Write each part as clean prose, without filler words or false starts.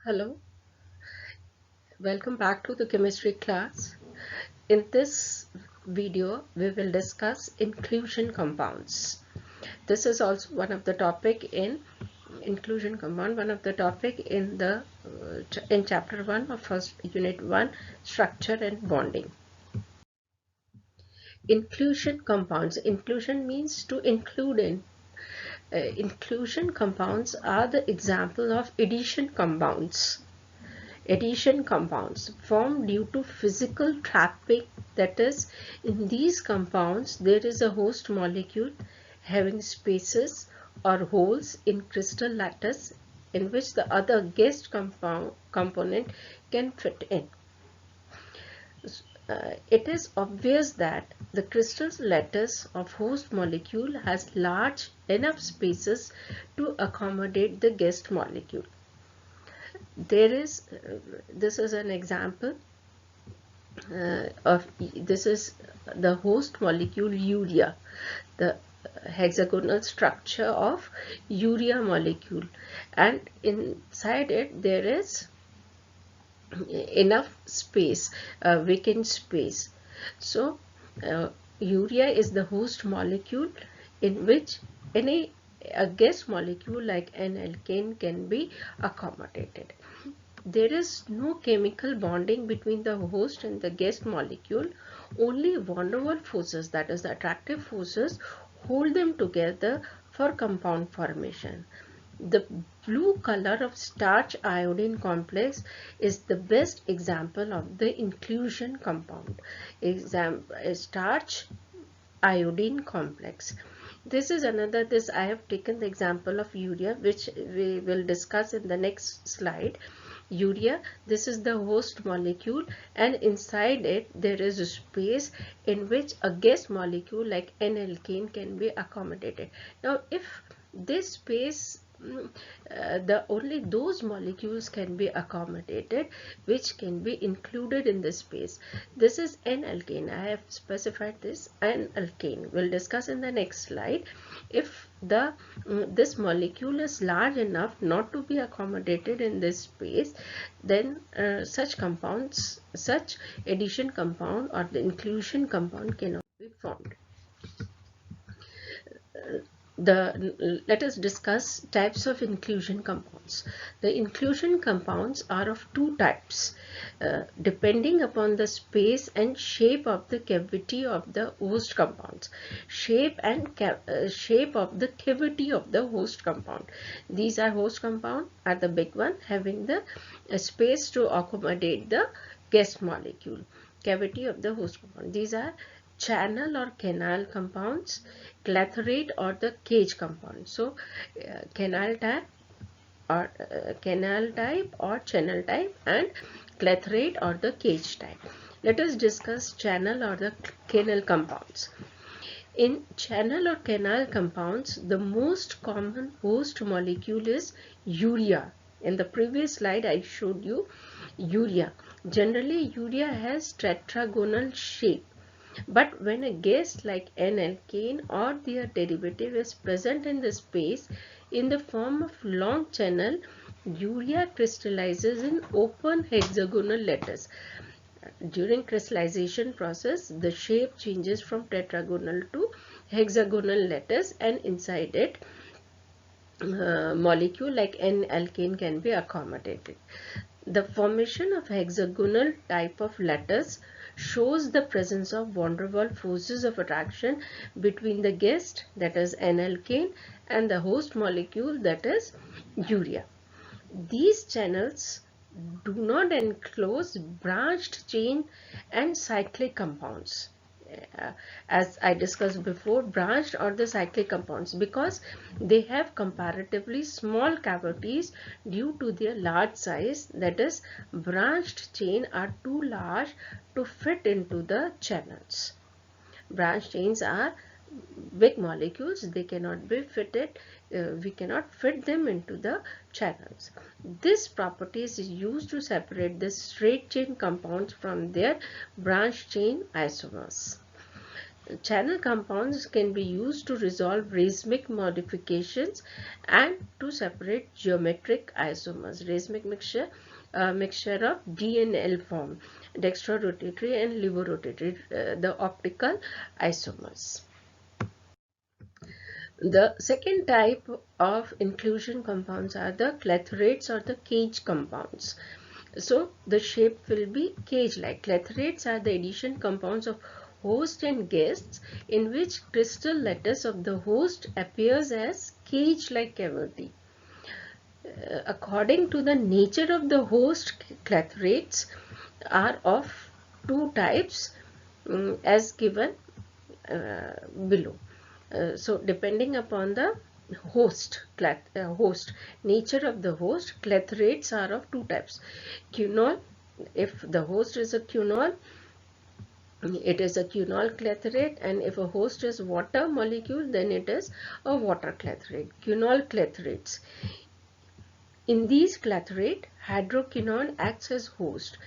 Hello, welcome back to the chemistry class. In this video, we will discuss inclusion compounds. This is also one of the topic in inclusion compound, one of the topic in the in chapter 1 of first unit 1, structure and bonding. Inclusion compounds. Inclusion means to include in. Inclusion compounds are the example of addition compounds. Addition compounds formed due to physical trapping, that is, in these compounds there is a host molecule having spaces or holes in crystal lattice in which the other guest component can fit in. It is obvious that the crystal lattice of host molecule has large enough spaces to accommodate the guest molecule. This is an example of this is the host molecule urea, the hexagonal structure of urea molecule, and inside it there is enough space, vacant space. So urea is the host molecule in which a guest molecule like an alkane can be accommodated. There is no chemical bonding between the host and the guest molecule. Only van der Waals forces, that is the attractive forces, hold them together for compound formation. The blue color of starch iodine complex is the best example of the inclusion compound. Starch iodine complex. This I have taken the example of urea, which we will discuss in the next slide. Urea, this is the host molecule, and inside it there is a space in which a guest molecule like N-alkane can be accommodated. Now if this space only those molecules can be accommodated which can be included in this space. This is N-alkane. I have specified this N-alkane. We'll discuss in the next slide. If this molecule is large enough not to be accommodated in this space, then such addition compound or the inclusion compound cannot be formed. Let us discuss types of inclusion compounds. The inclusion compounds are of two types, depending upon the space and shape of the cavity of the host compounds. Shape of the cavity of the host compound. These are host compound are the big one, having the space to accommodate the guest molecule. Cavity of the host compound. These are channel or canal compounds, clathrate or the cage compound. So canal type or channel type, and clathrate or the cage type. Let us discuss channel or the canal compounds. In channel or canal compounds, the most common host molecule is urea. In the previous slide I showed you urea. Generally urea has tetragonal shape. But when a guest like N-alkane or their derivative is present in the space in the form of long channel, urea crystallizes in open hexagonal lattice. During crystallization process, the shape changes from tetragonal to hexagonal lattice, and inside it molecule like N-alkane can be accommodated. The formation of hexagonal type of lattice shows the presence of van der Waals forces of attraction between the guest, that is N-alkane, and the host molecule, that is urea. These channels do not enclose branched chain and cyclic compounds. As I discussed before, branched or the cyclic compounds, because they have comparatively small cavities due to their large size, that is branched chain are too large to fit into the channels. Branched chains are big molecules, they cannot be fitted, we cannot fit them into the channels. This property is used to separate the straight chain compounds from their branched chain isomers. Channel compounds can be used to resolve racemic modifications and to separate geometric isomers. Racemic mixture, mixture of D and L form, dextrorotatory and levorotatory, the optical isomers. The second type of inclusion compounds are the clathrates or the cage compounds. So the shape will be cage-like. Clathrates are the addition compounds of host and guests in which crystal lattice of the host appears as cage-like cavity. According to the nature of the host, clathrates are of two types as given below. So depending upon the host nature of the host, clathrates are of two types. Quinol, if the host is a quinol, it is a quinol clathrate, and if a host is water molecule, then it is a water clathrate. Quinol clathrates. In these clathrate, hydroquinone acts as host.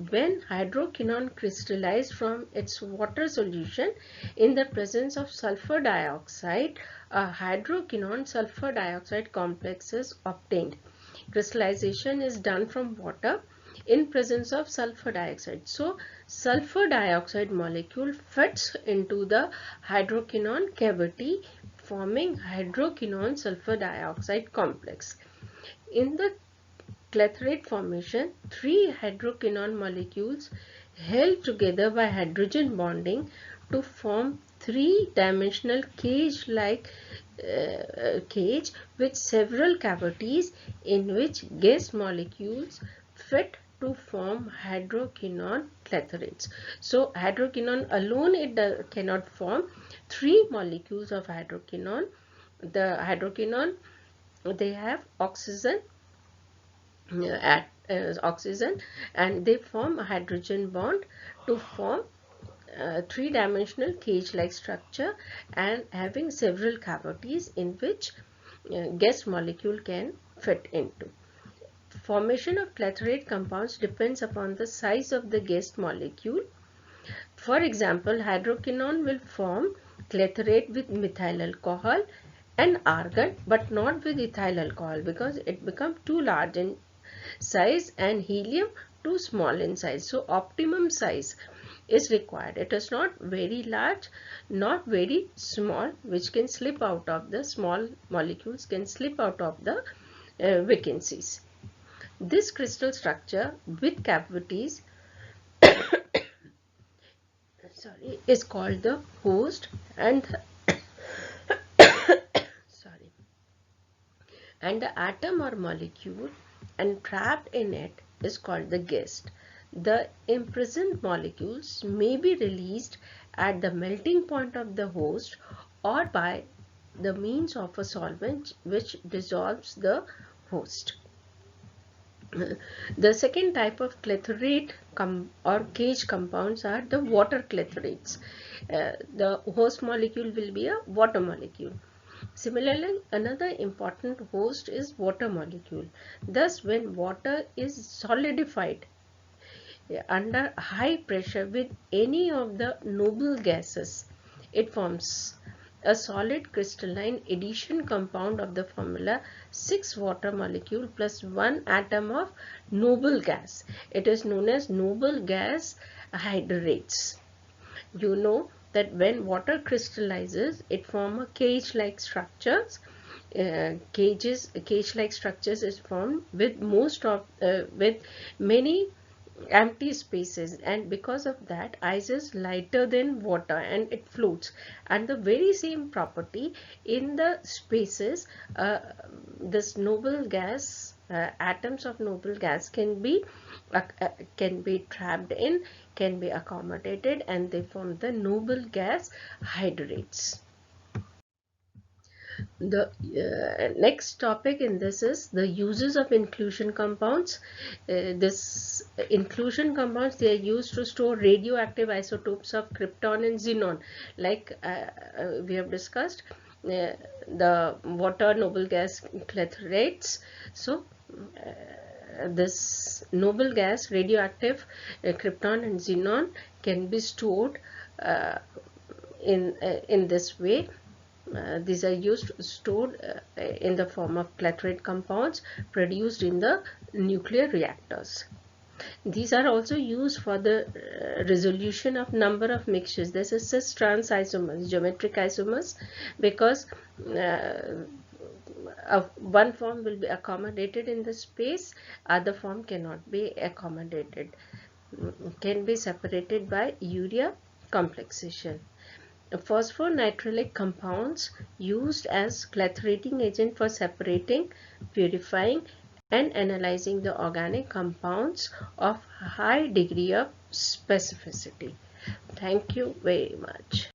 When hydroquinone crystallizes from its water solution in the presence of sulfur dioxide, a hydroquinone sulfur dioxide complex is obtained. Crystallization is done from water in presence of sulfur dioxide. So, sulfur dioxide molecule fits into the hydroquinone cavity, forming hydroquinone sulfur dioxide complex. In the clathrate formation, three hydroquinone molecules held together by hydrogen bonding to form three-dimensional cage-like cage with several cavities in which guest molecules fit to form hydroquinone clathrates. So hydroquinone alone cannot form three molecules of hydroquinone. The hydroquinone, they have oxygen oxygen, and they form a hydrogen bond to form three-dimensional cage-like structure and having several cavities in which guest molecule can fit into. Formation of clathrate compounds depends upon the size of the guest molecule. For example, hydroquinone will form clathrate with methyl alcohol and argon, but not with ethyl alcohol because it becomes too large in size and helium too small in size. So optimum size is required. It is not very large, not very small, which can slip out of the small molecules can slip out of the vacancies. This crystal structure with cavities is called the host, and sorry, and the atom or molecule and trapped in it is called the guest. The imprisoned molecules may be released at the melting point of the host or by the means of a solvent which dissolves the host. The second type of clathrate or cage compounds are the water clathrates. The host molecule will be a water molecule. Similarly, another important host is water molecule. Thus, when water is solidified under high pressure with any of the noble gases, it forms a solid crystalline addition compound of the formula 6 water molecule plus 1 atom of noble gas. It is known as noble gas hydrates. You know that when water crystallizes, it forms a cage-like structures. Cage-like structures is formed with with many empty spaces, and because of that ice is lighter than water and it floats, and the very same property in the spaces, this noble gas atoms of noble gas can be trapped in, can be accommodated, and they form the noble gas hydrates. The next topic in this is the uses of inclusion compounds. This inclusion compounds, they are used to store radioactive isotopes of krypton and xenon, like we have discussed the water noble gas clathrates. So this noble gas radioactive krypton and xenon can be stored in this way. These are stored in the form of Clathorate compounds produced in the nuclear reactors. These are also used for the resolution of number of mixtures. This is cis-trans isomers, geometric isomers, because one form will be accommodated in the space, other form cannot be accommodated, can be separated by urea complexation. Phosphonitrile compounds used as clathorating agent for separating, purifying and analyzing the organic compounds of high degree of specificity. Thank you very much.